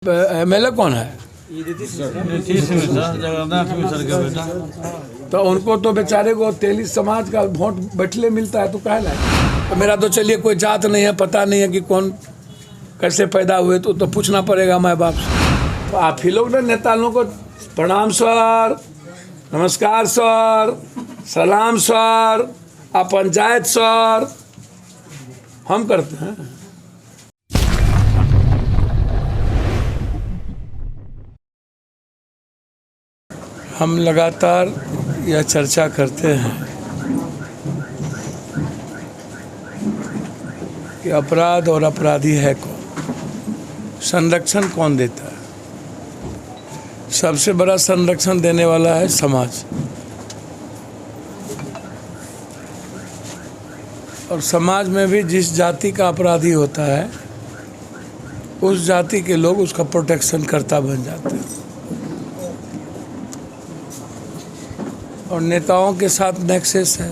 MLA कौन है? तो उनको तो बेचारे को तेली समाज का वोट बैठले मिलता है तो कहे ला। तो मेरा तो चलिए कोई जात नहीं है, पता नहीं है कि कौन कैसे पैदा हुए, तो पूछना पड़ेगा माँ बाप से। तो आप ही लोग ने नेता लोगों को प्रणाम सर, नमस्कार सर, सलाम सर, आप पंचायत सर हम करते हैं। हम लगातार यह चर्चा करते हैं कि अपराध और अपराधी है कौन, संरक्षण कौन देता है। सबसे बड़ा संरक्षण देने वाला है समाज, और समाज में भी जिस जाति का अपराधी होता है उस जाति के लोग उसका प्रोटेक्शन करता बन जाते हैं। और नेताओं के साथ नेक्सेस है।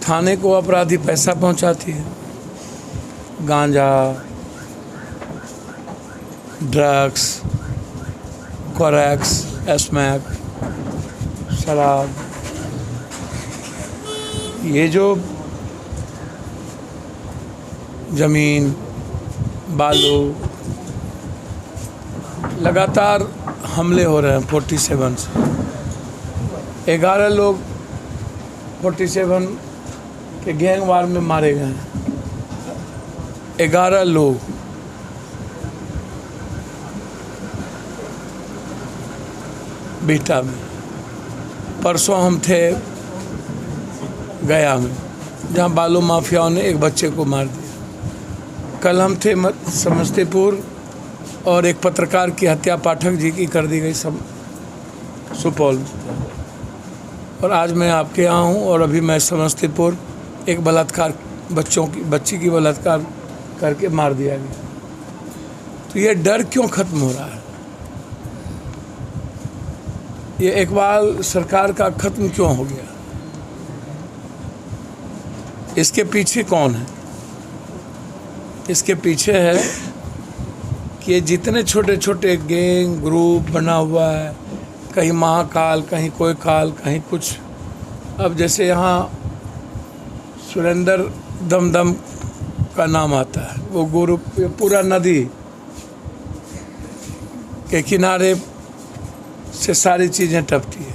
थाने को अपराधी पैसा पहुंचाती है, गांजा, ड्रग्स, कोरैक्स, स्मैक, शराब, ये जो जमीन, बालू, लगातार हमले हो रहे हैं 47 से। 11 लोग 47 के गैंग वार में मारे गए हैं। 11 लोग। बिहटा में परसों हम थे गया में, जहां बालू माफियाओं ने एक बच्चे को मार दिया। कल हम थे समस्तीपुर और एक पत्रकार की हत्या पाठक जी की कर दी गई सुपौल में। और आज मैं आपके यहाँ हूँ और अभी मैं समस्तीपुर एक बलात्कार बच्ची की बलात्कार करके मार दिया गया। तो ये डर क्यों खत्म हो रहा है? ये इकबाल सरकार का खत्म क्यों हो गया? इसके पीछे कौन है? इसके पीछे है कि ये जितने छोटे छोटे गैंग ग्रुप बना हुआ है, कहीं महाकाल, कहीं कोई काल, कहीं कुछ। अब जैसे यहाँ सुरेंद्र दमदम का नाम आता है, वो गुरु पूरा नदी के किनारे से सारी चीज़ें टपती है।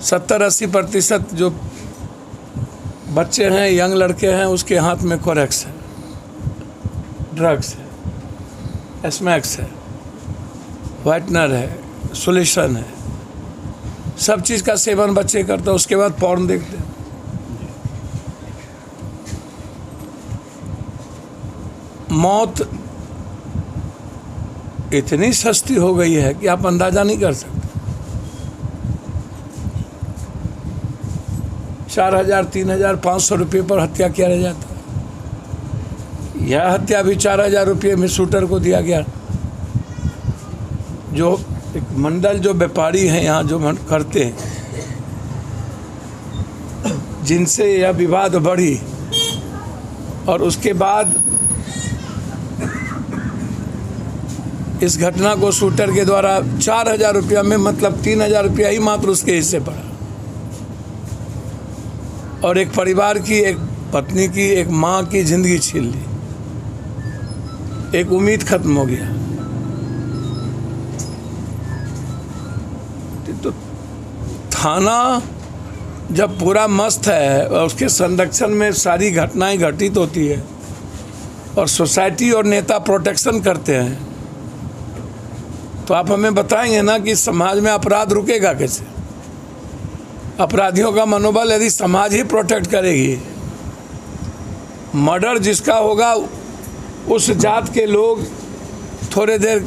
70-80% जो बच्चे हैं, यंग लड़के हैं, उसके हाथ में कोरेक्स है, ड्रग्स है, स्मैक्स है, व्हाइटनर है, सोल्यूशन है, सब चीज़ का सेवन बच्चे करते हैं। उसके बाद पॉर्न देखते हैं। मौत इतनी सस्ती हो गई है कि आप अंदाजा नहीं कर सकते। 4,000, 3,500 रुपये पर हत्या किया जाता है। यह हत्या भी 4,000 रुपये में शूटर को दिया गया। जो एक मंडल जो व्यापारी हैं यहाँ जो करते हैं, जिनसे यह विवाद बढ़ी, और उसके बाद इस घटना को शूटर के द्वारा 4,000 रुपया में, मतलब 3,000 रुपया ही मात्र उसके हिस्से पड़ा। और एक परिवार की, एक पत्नी की, एक माँ की जिंदगी छीन ली। एक उम्मीद खत्म हो गया। तो थाना जब पूरा मस्त है और उसके संरक्षण में सारी घटनाएं घटित होती है और सोसाइटी और नेता प्रोटेक्शन करते हैं, तो आप हमें बताएंगे ना कि समाज में अपराध रुकेगा कैसे? अपराधियों का मनोबल यदि समाज ही प्रोटेक्ट करेगी, मर्डर जिसका होगा उस जात के लोग थोड़े देर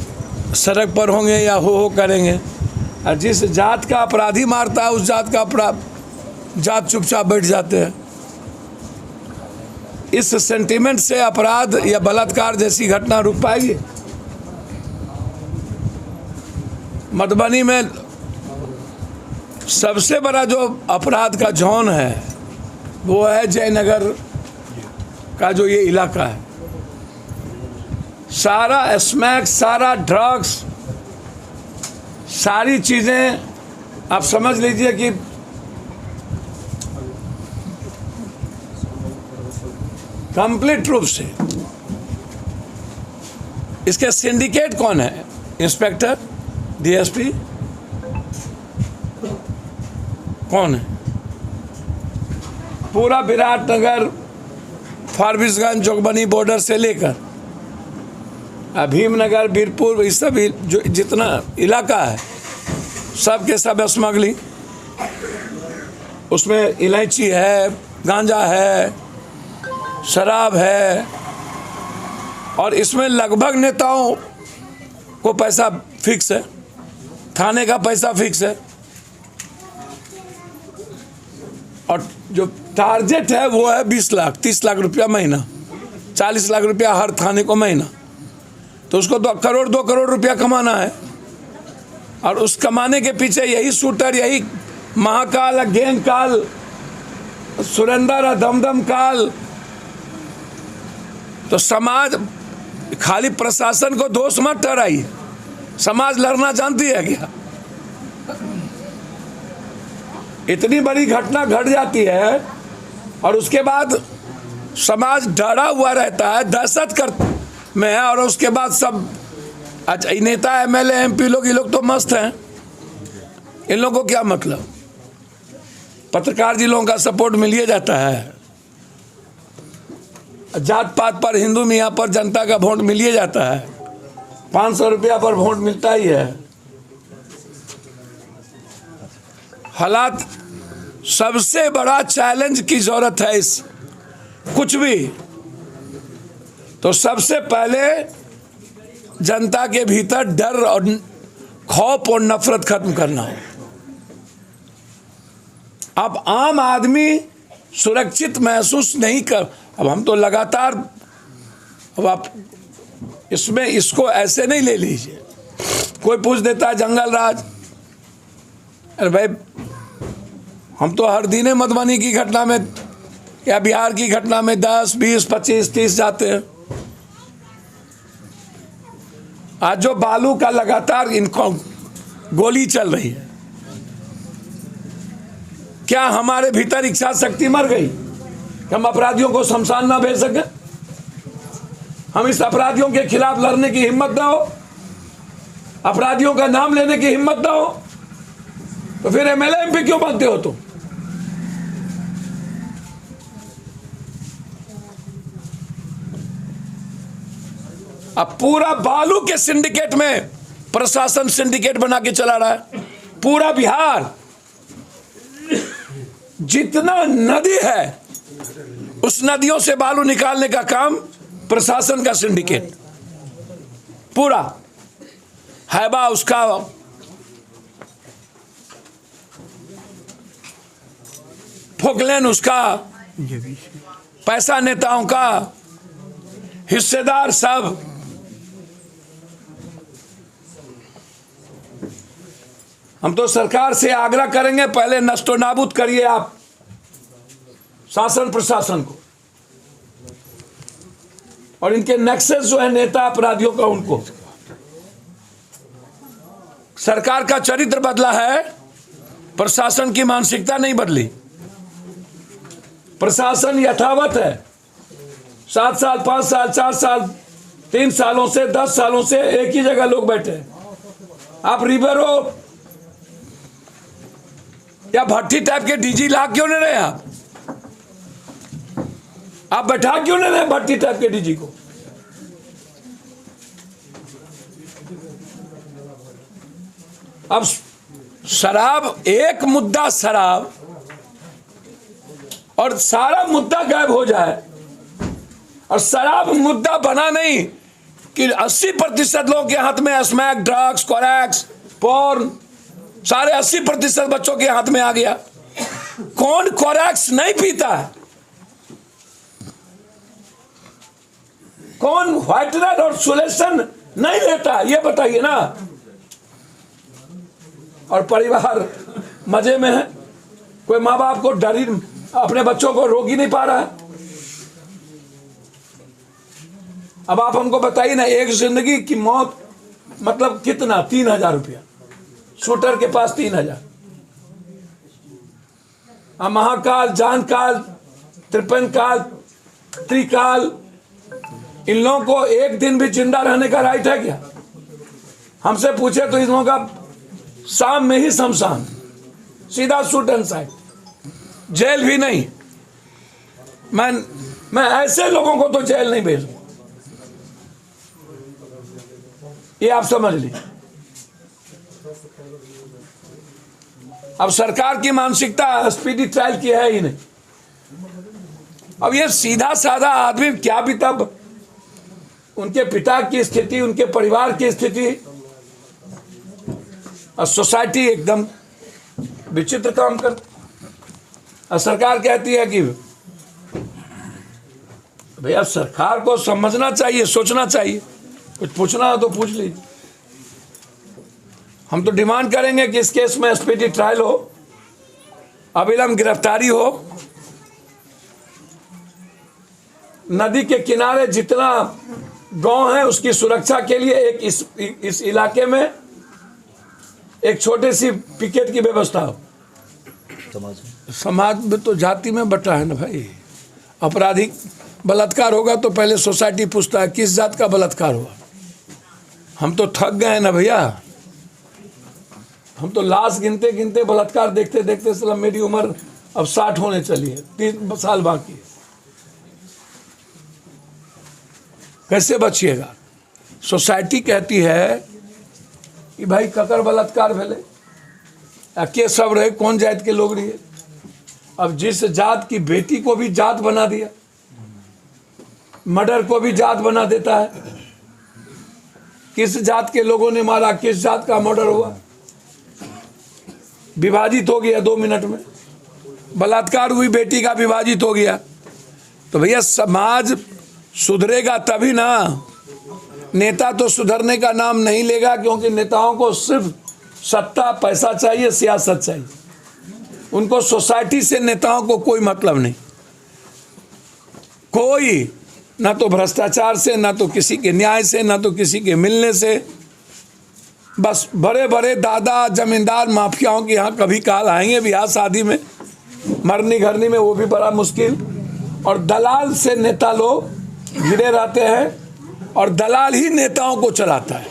सड़क पर होंगे या हो करेंगे, और जिस जात का अपराधी मारता है उस जात का जात चुपचाप बैठ जाते हैं। इस सेंटीमेंट से अपराध या बलात्कार जैसी घटना रुक पाएगी? मधुबनी में सबसे बड़ा जो अपराध का जोन है वो है जयनगर का जो ये इलाका है। सारा स्मैक, सारा ड्रग्स, सारी चीज़ें आप समझ लीजिए कि कंप्लीट रूप से इसके सिंडिकेट कौन है? इंस्पेक्टर, डीएसपी कौन है? पूरा विराटनगर, फारबिसगंज, जोगबनी बॉर्डर से लेकर भीमनगर, बीरपुर, इस सब जो जितना इलाका है सब के सब स्मगलिंग। उसमें इलायची है, गांजा है, शराब है, और इसमें लगभग नेताओं को पैसा फिक्स है, थाने का पैसा फिक्स है, और जो टारगेट है वो है 20 लाख 30 लाख रुपया महीना, 40 लाख रुपया हर थाने को महीना। तो उसको 2 करोड़ रुपया कमाना है, और उस कमाने के पीछे यही शूटर, यही महाकाल, गैंग काल, सुरेंद्र, दमदम काल। तो समाज, खाली प्रशासन को दोष मत ठहराइए, समाज लड़ना जानती है क्या? इतनी बड़ी घटना घट जाती है और उसके बाद समाज डरा हुआ रहता है, दहशत कर में है, और उसके बाद सब अच्छा नेता, एमएलए, एमपी लोग, ये लोग तो मस्त हैं, इन लोगों को क्या मतलब? पत्रकार जी लोगों का सपोर्ट मिलिए जाता है, जात पात पर, हिंदू मियाँ पर जनता का वोट मिलिए जाता है, 500 रुपया पर वोट मिलता ही है। हालात, सबसे बड़ा चैलेंज की जरूरत है इस कुछ भी, तो सबसे पहले जनता के भीतर डर और खौफ और नफरत खत्म करना है। अब आम आदमी सुरक्षित महसूस नहीं कर, अब हम तो लगातार, अब आप इसमें इसको ऐसे नहीं ले लीजिए। कोई पूछ देता है जंगल राज, अरे भाई हम तो हर दिन मधुबनी की घटना में या बिहार की घटना में 10, 20, 25, 30 जाते हैं। आज जो बालू का लगातार इनको गोली चल रही है, क्या हमारे भीतर इच्छा शक्ति मर गई कि हम अपराधियों को शमशान ना भेज सके? हम इस अपराधियों के खिलाफ लड़ने की हिम्मत ना हो, अपराधियों का नाम लेने की हिम्मत ना हो, तो फिर एमएलए एमपी क्यों बनते हो तुम? अब पूरा बालू के सिंडिकेट में प्रशासन सिंडिकेट बना के चला रहा है। पूरा बिहार, जितना नदी है उस नदियों से बालू निकालने का काम प्रशासन का सिंडिकेट, पूरा हैबा उसका, फोकलैन उसका, पैसा नेताओं का, हिस्सेदार सब। हम तो सरकार से आग्रह करेंगे, पहले नष्टो नाबूद करिए आप शासन प्रशासन को, और इनके नेक्सस जो है नेता अपराधियों का, उनको। सरकार का चरित्र बदला है, प्रशासन की मानसिकता नहीं बदली। प्रशासन यथावत है, 7 साल, 5 साल, 4 साल, 3 सालों से, 10 सालों से एक ही जगह लोग बैठे हैं। आप रिबेरो या भट्टी टाइप के डीजी ला क्यों नहीं रहे? आप बैठा क्यों नहीं रहे भट्टी टाइप के डीजी को? अब शराब, एक मुद्दा शराब, और सारा मुद्दा गायब हो जाए। और शराब मुद्दा बना नहीं कि 80% लोगों के हाथ में स्मैक, ड्रग्स, कोरैक्स, पोर्न, सारे 80% बच्चों के हाथ में आ गया। कौन कोरैक्स नहीं पीता है? कौन व्हाइटनर और सोल्यूशन नहीं लेता है? ये बताइए ना। और परिवार मजे में है, कोई माँ बाप को डर ही, अपने बच्चों को रोक ही नहीं पा रहा है। अब आप हमको बताइए ना, एक जिंदगी की मौत मतलब कितना? 3,000 रुपया। शूटर के पास 3,000। महाकाल, जानकाल, त्रिपन काल, त्रिकाल, इन लोगों को एक दिन भी जिंदा रहने का राइट है क्या? हमसे पूछे तो इन लोगों का शाम में ही शमशान, सीधा शूट एंड साइड, जेल भी नहीं। मैं ऐसे लोगों को तो जेल नहीं भेजूंगा, ये आप समझ लीजिए। अब सरकार की मानसिकता स्पीडी ट्रायल की है ही नहीं। अब ये सीधा साधा आदमी क्या भी, तब उनके पिता की स्थिति, उनके परिवार की स्थिति और सोसाइटी एकदम विचित्र काम करती। और सरकार कहती है कि भैया सरकार को समझना चाहिए, सोचना चाहिए, कुछ पूछना हो तो पूछ लीजिए। हम तो डिमांड करेंगे कि इस केस में स्पीडी ट्रायल हो, अविलंब गिरफ्तारी हो। नदी के किनारे जितना गांव है उसकी सुरक्षा के लिए एक इस इलाके में एक छोटी सी पिकेट की व्यवस्था हो। समाज में तो जाति में बटा है ना भाई। आपराधिक बलात्कार होगा तो पहले सोसाइटी पूछता है किस जात का बलात्कार हुआ। हम तो थक गए हैं ना भैया, हम तो लाश गिनते गिनते बलात्कार देखते देखते साला मेरी उम्र अब 60 होने चली है, 3 साल बाकी है। कैसे बचिएगा? सोसाइटी कहती है कि भाई ककर बलात्कार भेले, के सब रहे, कौन जात के लोग रहे। अब जिस जात की बेटी को भी जात बना दिया, मर्डर को भी जात बना देता है। किस जात के लोगों ने मारा, किस जात का मर्डर हुआ, विभाजित हो गया 2 मिनट में। बलात्कार हुई बेटी का विभाजित हो गया। तो भैया समाज सुधरेगा तभी ना। नेता तो सुधरने का नाम नहीं लेगा, क्योंकि नेताओं को सिर्फ सत्ता पैसा चाहिए, सियासत चाहिए। उनको सोसाइटी से नेताओं को कोई मतलब नहीं, कोई, ना तो भ्रष्टाचार से, ना तो किसी के न्याय से, ना तो किसी के मिलने से। बस बड़े बड़े दादा जमींदार माफियाओं के यहाँ कभी काल आएंगे ब्याह शादी में, मरनी घरनी में, वो भी बड़ा मुश्किल। और दलाल से नेता लोग घिरे रहते हैं और दलाल ही नेताओं को चलाता है।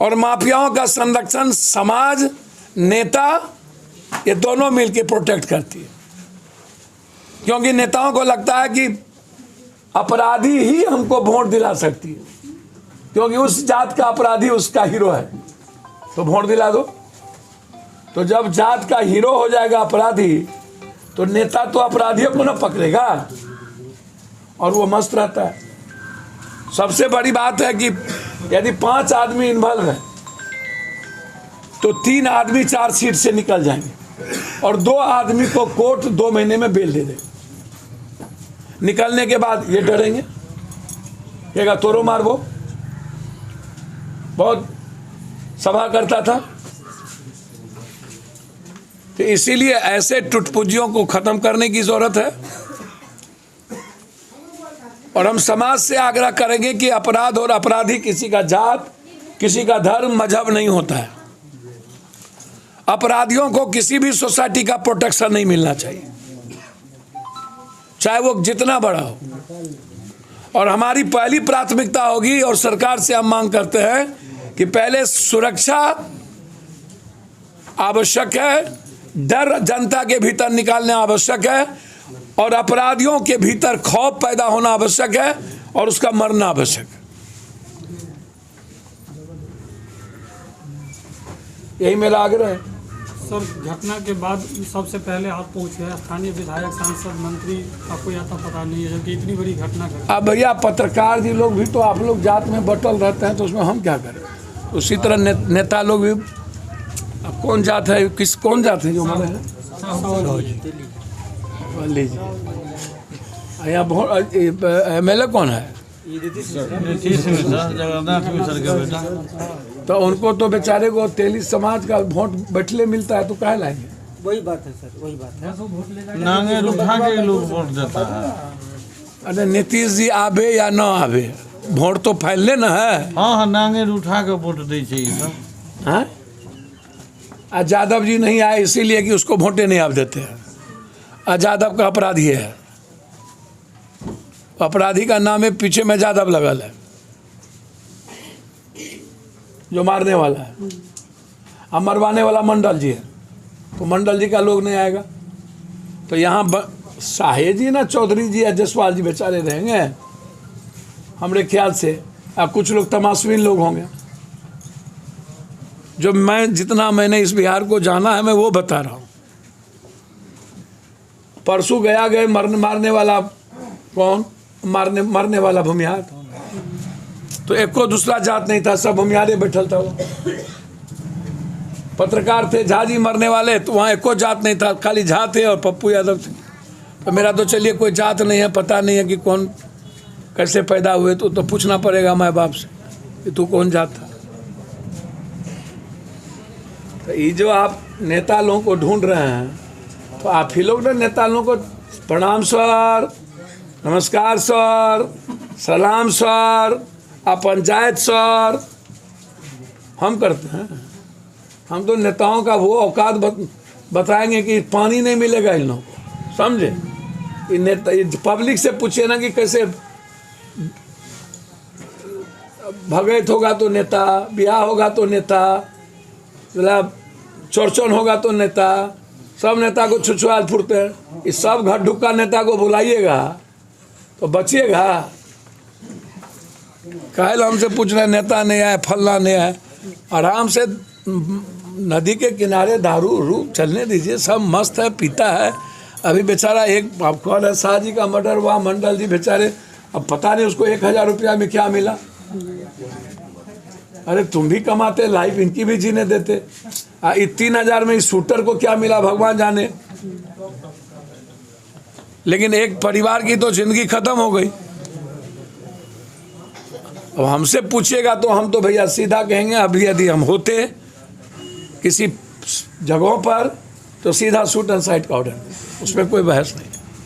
और माफियाओं का संरक्षण समाज, नेता, ये दोनों मिलकर प्रोटेक्ट करती है। क्योंकि नेताओं को लगता है कि अपराधी ही हमको वोट दिला सकती है, क्योंकि उस जात का अपराधी उसका हीरो है, तो वोट दिला दो। तो जब जात का हीरो हो जाएगा अपराधी, तो नेता तो अपराधियों को ना पकड़ेगा और वो मस्त रहता है। सबसे बड़ी बात है कि यदि 5 आदमी इन्वॉल्व है तो 3 आदमी चार्जशीट से निकल जाएंगे और 2 आदमी को कोर्ट 2 महीने में बेल दे देगा। निकलने के बाद ये डरेंगे, कहेगा तोरो मारबो। बहुत सभा करता था। तो इसीलिए ऐसे टुटपुजियों को खत्म करने की जरूरत है। और हम समाज से आग्रह करेंगे कि अपराध और अपराधी किसी का जात, किसी का धर्म, मजहब नहीं होता है। अपराधियों को किसी भी सोसाइटी का प्रोटेक्शन नहीं मिलना चाहिए, चाहे वो जितना बड़ा हो। और हमारी पहली प्राथमिकता होगी, और सरकार से हम मांग करते हैं कि पहले सुरक्षा आवश्यक है, डर जनता के भीतर निकालना आवश्यक है, और अपराधियों के भीतर खौफ पैदा होना आवश्यक है, और उसका मरना आवश्यक है। यही मेरा आग्रह है। सर, घटना के बाद सबसे पहले आप पहुंचे, स्थानीय विधायक, सांसद, मंत्री, आपको यह तो पता नहीं है जबकि इतनी बड़ी घटना घटी। अब भैया पत्रकार जी लोग भी तो आप लोग जात में बटल रहते हैं, तो उसमें हम क्या करें। उसी तरह नेता लोग भी, अब कौन जात है, कौन जात है जो मरे हैं, यहाँ MLA कौन है, तो उनको तो बेचारे को तेली समाज का वोट बैठले मिलता है, तो कहाँ लाएंगे। वही बात है सर, वही बात है। नांगे उठा के लोग वोट देता है। अरे नीतीश जी आबे या न आबे, वोट तो फैलने न है। हाँ हाँ, नांगे उठा के वोट दै छै ई सब। हाँ? आज यादव जी नहीं आए इसीलिए कि उसको वोटें नहीं आप देते हैं। आज यादव का अपराधी है, अपराधी का नाम है, पीछे में यादव लगल है जो मारने वाला है, अब मरवाने वाला मंडल जी है, तो मंडल जी का लोग नहीं आएगा। तो यहाँ शाहे जी ना, चौधरी जी या जसवाल जी बेचारे रहेंगे हमारे ख्याल से, और कुछ लोग तमाशबीन लोग होंगे। जो जितना मैंने इस बिहार को जाना है मैं वो बता रहा हूँ। परसों गए मारने वाला कौन, मरने वाला भूमिहार, तो एक को दूसरा जात नहीं था, सब भूमिहारे बैठल था। वो पत्रकार थे झा जी मरने वाले, तो वहाँ एक को जात नहीं था, खाली झा थे और पप्पू यादव थे। तो मेरा तो चलिए कोई जात नहीं है, पता नहीं है कि कौन कैसे पैदा हुए, तो पूछना पड़ेगा माँ बाप से कि तू कौन जात था। तो ये जो आप नेता लोगों को ढूंढ रहे हैं, तो आप ही लोग ना नेता लोगों को प्रणाम सर, नमस्कार सर, सलाम सर, आप पंचायत सर हम करते हैं। हम तो नेताओं का वो औकात बताएंगे कि पानी नहीं मिलेगा इन लोगों को, समझे। ये नेता पब्लिक से पूछे ना कि कैसे भगत होगा तो नेता, ब्याह होगा तो नेता, मतलब चौरचन होगा तो नेता, सब नेता को छुछुआल फुरते हैं। इस सब घर ढुक्का नेता को बुलाइएगा तो बचिएगा। काहे हमसे पूछ रहे नेता नहीं आए, फल्ला नहीं आए। आराम से नदी के किनारे दारू रू चलने दीजिए, सब मस्त है, पीता है। अभी बेचारा एक आप कौन है, शाह जी का मर्डर हुआ, मंडल जी बेचारे, अब पता नहीं उसको 1000 रुपया में क्या मिला। अरे तुम भी कमाते, लाइफ इनकी भी जीने देते। 3000 में इस शूटर को क्या मिला भगवान जाने। लेकिन एक परिवार की तो जिंदगी खत्म हो गई। अब हमसे पूछिएगा तो हम तो भैया सीधा कहेंगे, अभी यदि हम होते किसी जगहों पर तो सीधा शूट एंड साइड का ऑर्डर, उसमें कोई बहस नहीं।